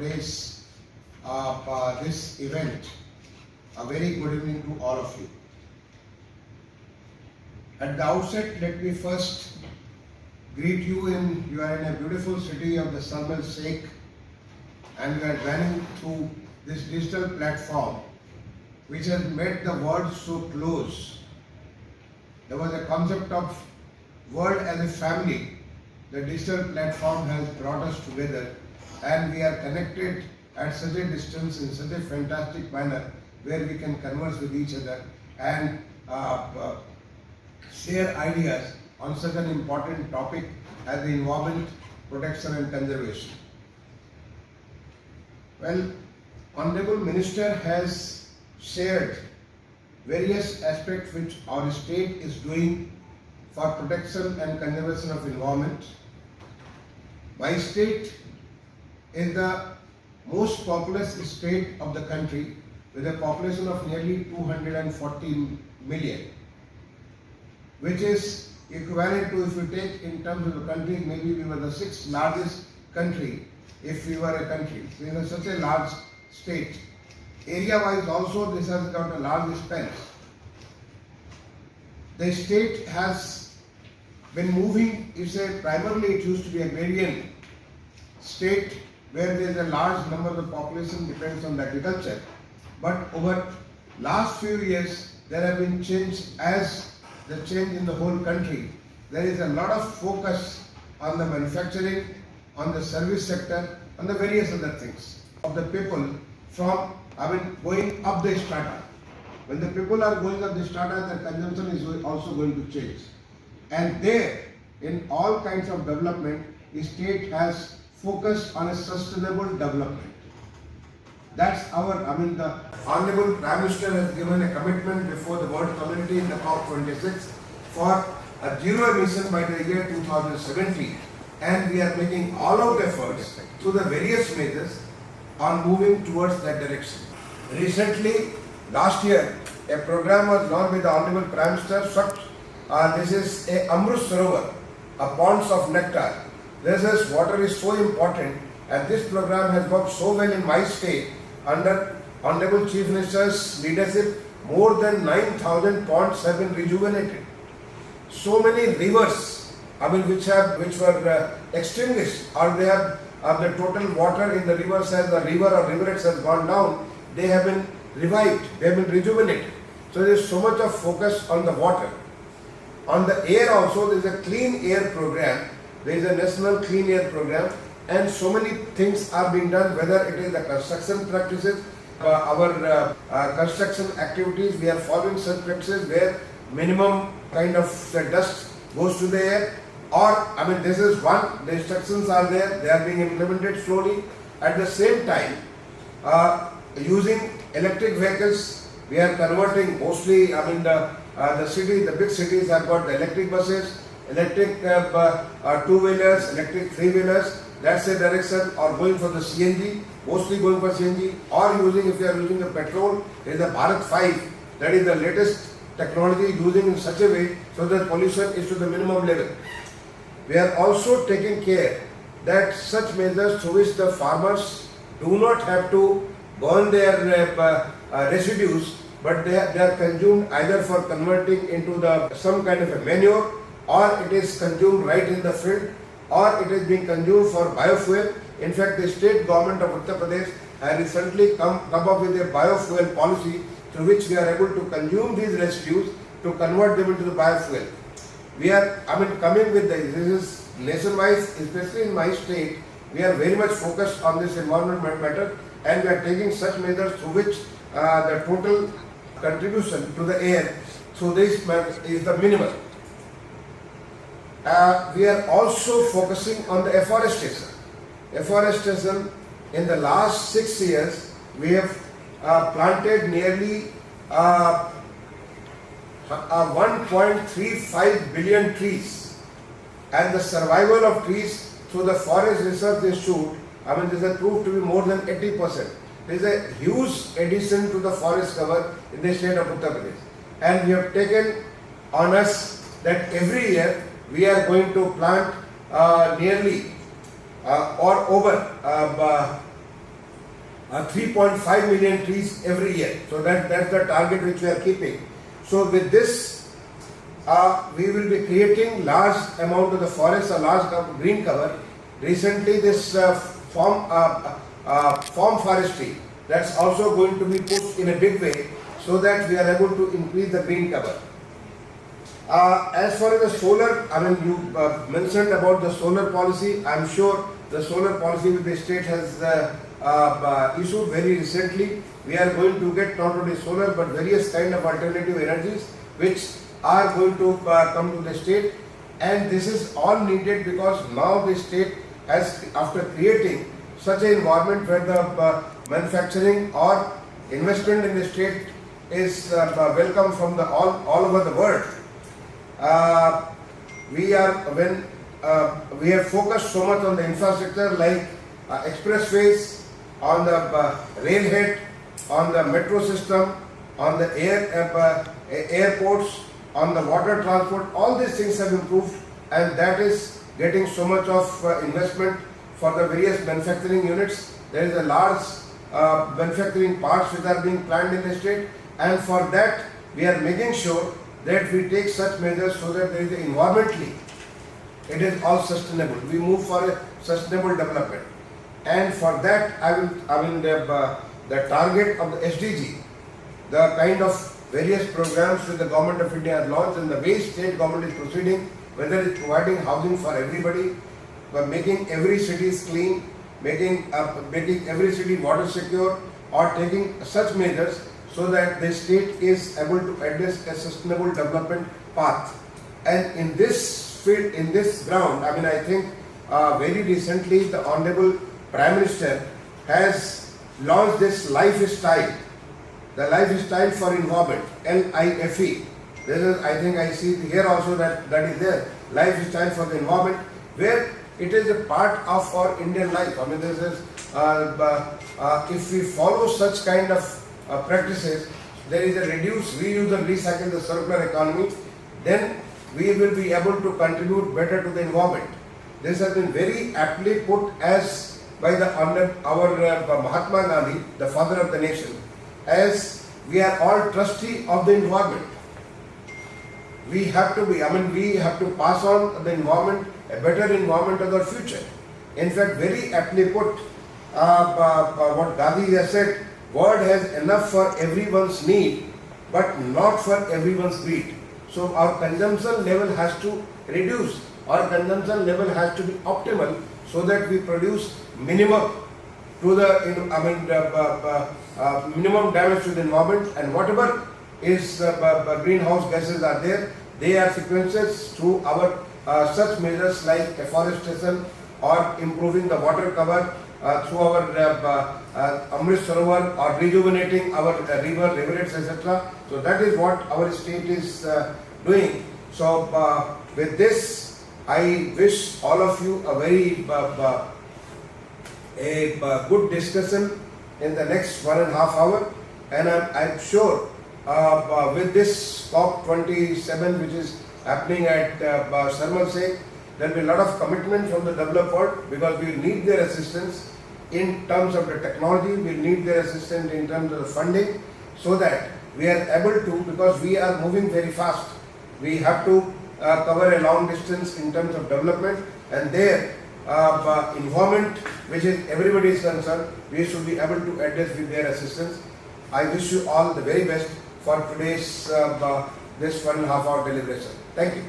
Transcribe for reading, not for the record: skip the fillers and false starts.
today's this event. A very good evening to all of you. At the outset, let me first greet you. You are in a beautiful city of the Sharm el-Sheikh, and you are running through this digital platform which has made the world so close. There was a concept of world as a family. The digital platform has brought us together, and we are connected at such a distance in such a fantastic manner where we can converse with each other and share ideas on such an important topic as the environment, protection and conservation. Well, Honorable Minister has shared various aspects which our state is doing for protection and conservation of environment. My state is the most populous state of the country with a population of nearly 240 million, which is equivalent to, if you take in terms of the country, maybe we were the 6th largest country if we were a country. We are such a large state. Area-wise also this has got a large span. The state has been moving, primarily it used to be a agrarian state where there is a large number of the population depends on agriculture. But over last few years there have been change as the change in the whole country. There is a lot of focus on the manufacturing, on the service sector, on the various other things of the people from going up the strata. When the people are going up the strata, the consumption is also going to change. And there, in all kinds of development, the state has focused on a sustainable development. That's our, the Honorable Prime Minister has given a commitment before the world community in the प-26 for a zero emission by the year 2070. And we are making all out efforts through the various measures on moving towards that direction. Recently, last year, a program was launched by the Honorable Prime Minister. This is a Amrut Sarovar, a ponds of nectar. This water is so important, and this program has worked so well in my state. Under Honorable Chief Minister's leadership, more than 9,000 ponds have been rejuvenated. So many rivers, which were extinguished, or they have the total water in the rivers as the river or riverets has gone down, they have been revived, they have been rejuvenated. So there is so much of focus on the water. On the air also, there is a clean air program. There is a national clean air program, and so many things are being done, whether it is the construction practices, our construction activities. We are following such practices where minimum kind of dust goes to the air, or this is one, the instructions are there, they are being implemented slowly. At the same time, using electric vehicles, we are converting mostly, the big cities have got the electric buses, electric two-wheelers, electric three-wheelers. That's the direction, or going for the CNG, mostly going for CNG, or if you are using the petrol, there is the Bharat 5, that is the latest technology using in such a way so that pollution is to the minimum level. We are also taking care that such measures through which the farmers do not have to burn their residues, but they are consumed either for converting into some kind of a manure, or it is consumed right in the field, or it is being consumed for biofuel. In fact, the state government of Uttar Pradesh has recently come up with a biofuel policy through which we are able to consume these residues to convert them into the biofuel. We are coming with this is nationwide, especially in my state. We are very much focused on this environmental matter, and we are taking such measures through which the total contribution to the air through this is the minimal. We are also focusing on the afforestation. Afforestation, in the last 6 years, we have planted nearly 1.35 billion trees, and the survival of trees through the Forest Research Institute, this has proved to be more than 80%. There is a huge addition to the forest cover in the state of Uttar Pradesh, and we have taken on us that every year we are going to plant nearly or over 3.5 million trees every year. So that's the target which we are keeping. So with this, we will be creating large amount of the forest, a large green cover. Recently, this farm forestry, that's also going to be pushed in a big way, so that we are able to increase the green cover. As far as the solar, you mentioned about the solar policy. I'm sure the solar policy with the state has issued very recently. We are going to get not only solar but various kind of alternative energies which are going to come to the state, and this is all needed because now the state has, after creating such an environment where the manufacturing or investment in the state is welcome from the all over the world. We have focused so much on the infrastructure like expressways, on the railhead, on the metro system, on the airports, on the water transport. All these things have improved, and that is getting so much of investment for the various manufacturing units. There is a large manufacturing parks which are being planned in the state, and for that we are making sure that we take such measures so that there is environmentally it is all sustainable. We move for a sustainable development, and for that the target of the SDG, the kind of various programs that the government of India has launched, and the way state government is proceeding, whether it's providing housing for everybody, by making every city clean, making every city water secure, or taking such measures so that the state is able to address a sustainable development path. And in this field, in this ground, I think very recently the Honorable Prime Minister has launched this lifestyle, the lifestyle for environment, LIFE. This is, I think I see here also that is there, lifestyle for the environment, where it is a part of our Indian life. This is, if we follow such kind of practices, there is a reduce, reuse and recycle, the circular economy, then we will be able to contribute better to the environment. This has been very aptly put as by our Mahatma Gandhi, the father of the nation, as we are all trustee of the environment. We have to be, we have to pass on the environment, a better environment of our future. In fact, very aptly put, what Gandhi has said, world has enough for everyone's need, but not for everyone's greed. So our consumption level has to reduce. Our consumption level has to be optimal so that we produce minimum to the minimum damage to the environment, and whatever is greenhouse gases are there, they are sequences through our such measures like afforestation or improving the water cover through our Amrit Sarovar, or rejuvenating our rivulets, etc. So that is what our state is doing. So with this, I wish all of you a very good discussion in the next 1.5 hours, and I'm sure with this प-27 which is happening at Sharmal Sheikh, there will be a lot of commitment from the developed world, because we need their assistance in terms of the technology, we need their assistance in terms of the funding, so that we are able to, because we are moving very fast, we have to cover a long distance in terms of development, and there environment, which is everybody's concern, we should be able to address with their assistance. I wish you all the very best for today's this 1.5 hour deliberation. Thank you.